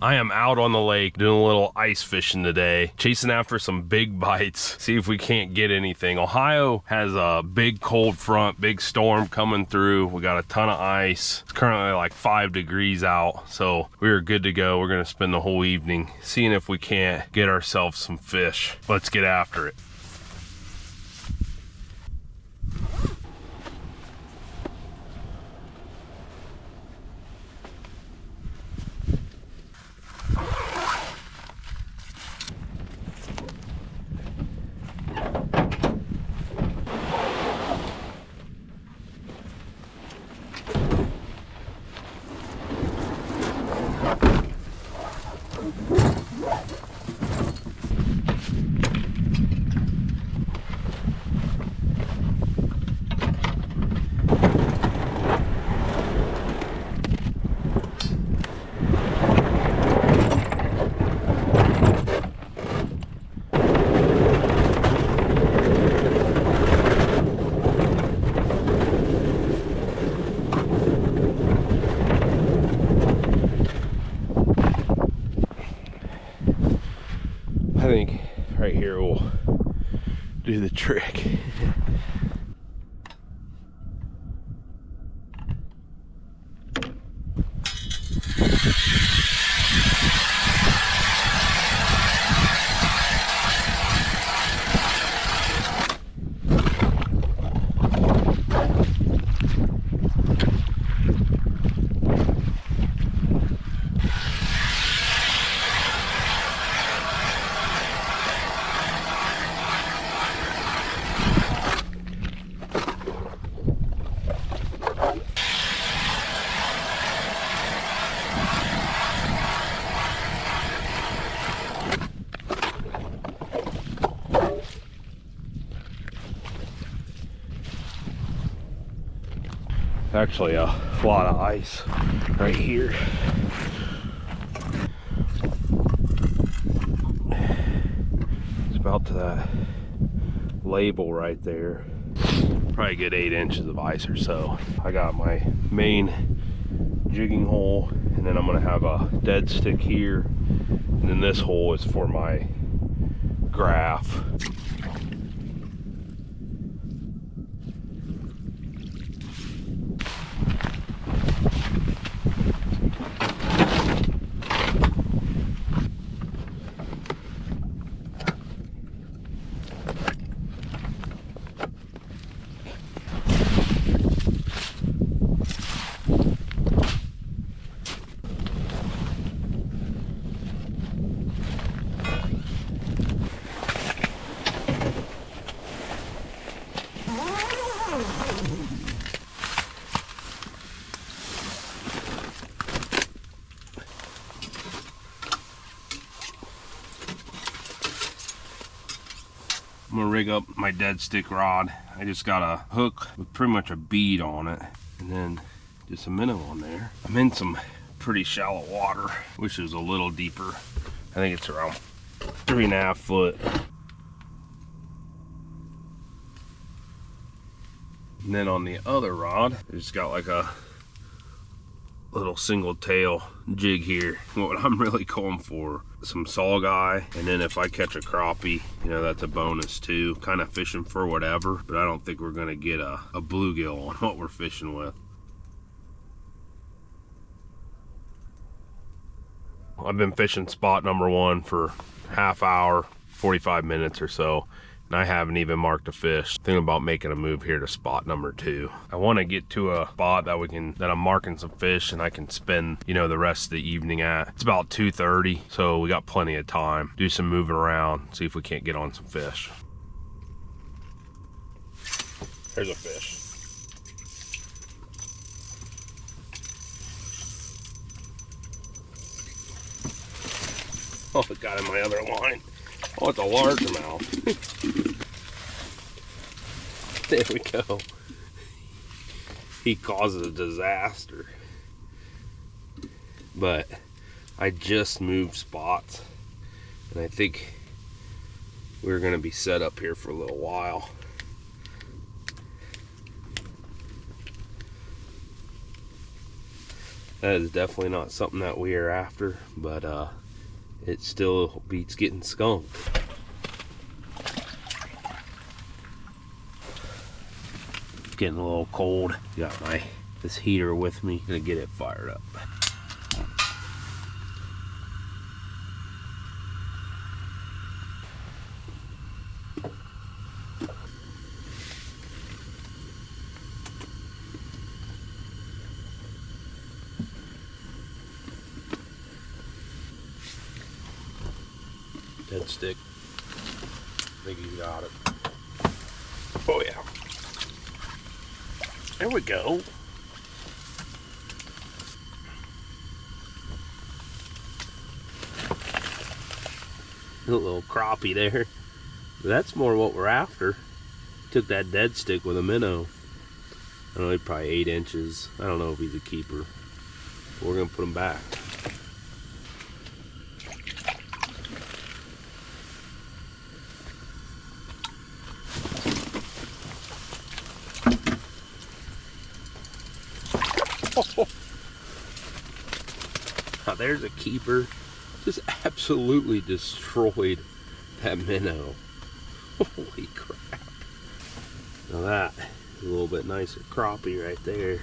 I am out on the lake doing a little ice fishing today, chasing after some big bites, see if we can't get anything. Ohio has a big cold front, big storm coming through. We got a ton of ice. It's currently like 5 degrees out, so we are good to go. We're gonna spend the whole evening seeing if we can't get ourselves some fish. Let's get after it. I think right here will do the trick. Actually a lot of ice right here. It's about to that label right there. Probably a good 8 inches of ice or so. I got my main jigging hole, and then I'm gonna have a dead stick here, and then this hole is for my graph. I'm gonna rig up my dead stick rod. I just got a hook with pretty much a bead on it, and then just a minnow on there. I'm in some pretty shallow water. Wish it was a little deeper. I think it's around 3.5 foot. And then on the other rod, I just got like a little single tail jig here. What I'm really going for, some saw guy, and then if I catch a crappie, you know, that's a bonus too. Kind of fishing for whatever, but I don't think we're gonna get a bluegill on what we're fishing with. I've been fishing spot number 1 for half hour, 45 minutes or so, and I haven't even marked a fish. Thinking about making a move here to spot number 2. I want to get to a spot that I'm marking some fish and I can spend, you know, the rest of the evening at. It's about 2:30, so we got plenty of time. Do some moving around, see if we can't get on some fish. There's a fish. Oh, it got in my other line. Oh, it's a largemouth. There we go. He causes a disaster. But I just moved spots, and I think we're gonna be set up here for a little while. That is definitely not something that we are after, but it still beats getting skunked. It's getting a little cold. Got this heater with me. Gonna get it fired up. Dead stick. I think you got it. Oh yeah. There we go. A little crappie there. That's more what we're after. Took that dead stick with a minnow. I don't know, he's probably 8 inches. I don't know if he's a keeper. But we're gonna put him back. Now there's a keeper. Just absolutely destroyed that minnow. Holy crap. Now that is a little bit nicer crappie right there.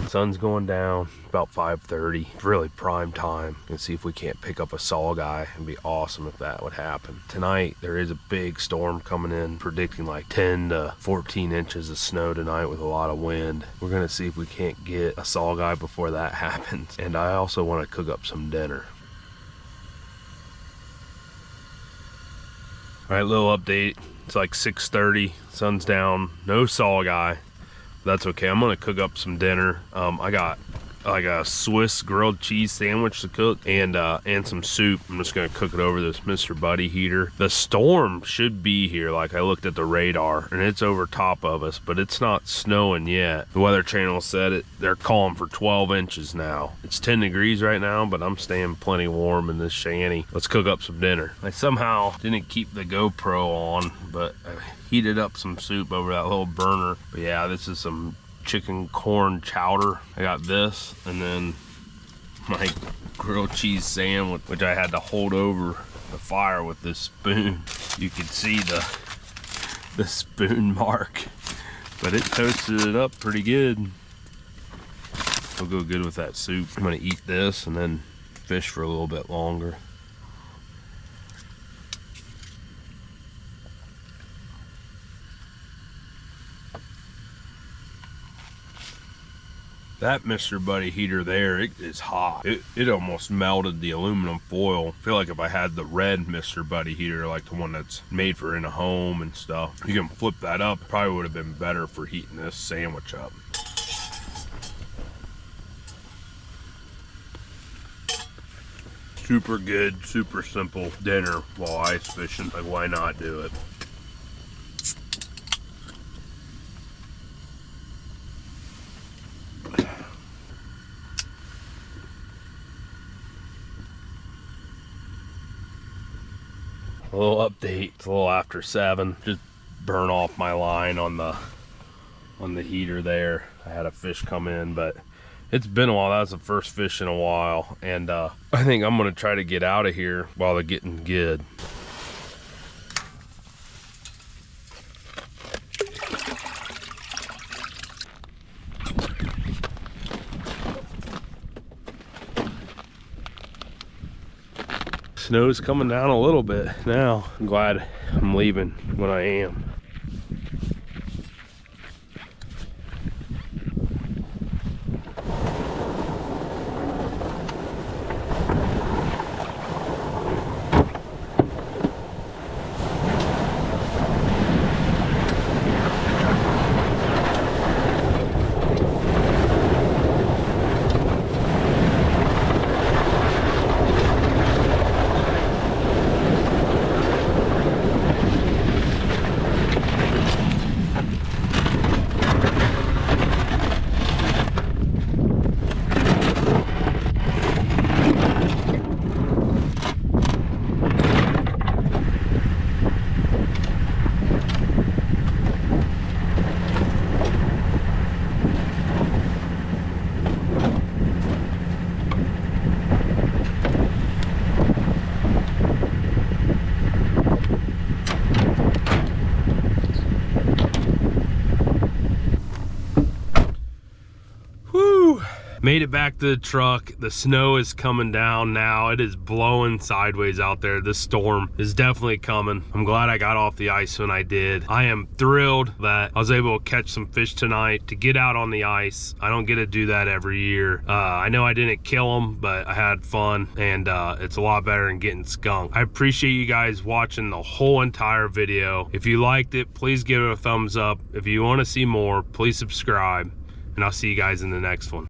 Sun's going down, about 5:30. Really prime time. And see if we can't pick up a saw guy. It'd be awesome if that would happen. Tonight, there is a big storm coming in, predicting like 10 to 14 inches of snow tonight with a lot of wind. We're gonna see if we can't get a saw guy before that happens. And I also wanna cook up some dinner. All right, little update. It's like 6:30, sun's down, no saw guy. That's okay. I'm gonna cook up some dinner. I got like a Swiss grilled cheese sandwich to cook and some soup. I'm just gonna cook it over this Mr. Buddy heater. The storm should be here. Like I looked at the radar and it's over top of us, but it's not snowing yet. The Weather Channel said they're calling for 12 inches now. It's 10 degrees right now, but I'm staying plenty warm in this shanty. Let's cook up some dinner. I somehow didn't keep the GoPro on, but I heated up some soup over that little burner. But yeah, this is some chicken corn chowder. I got this and then my grilled cheese sandwich, which I had to hold over the fire with this spoon. You can see the spoon mark, but it toasted it up pretty good. It'll go good with that soup. I'm gonna eat this and then fish for a little bit longer. That Mr. Buddy heater there, it is hot. It almost melted the aluminum foil. I feel like if I had the red Mr. Buddy heater, like the one that's made for in a home and stuff, you can flip that up. Probably would have been better for heating this sandwich up. Super good, super simple dinner while ice fishing. Like, why not do it? A little update. It's a little after 7. Just burn off my line on the heater there. I had a fish come in, but it's been a while. That was the first fish in a while, and I think I'm gonna try to get out of here while they're getting good. Snow's coming down a little bit now. I'm glad I'm leaving when I am. Made it back to the truck. The snow is coming down now. It is blowing sideways out there. This storm is definitely coming. I'm glad I got off the ice when I did. I am thrilled that I was able to catch some fish tonight, to get out on the ice. I don't get to do that every year. I know I didn't kill them, but I had fun, and it's a lot better than getting skunked. I appreciate you guys watching the whole entire video. If you liked it, please give it a thumbs up. If you want to see more, please subscribe, and I'll see you guys in the next one.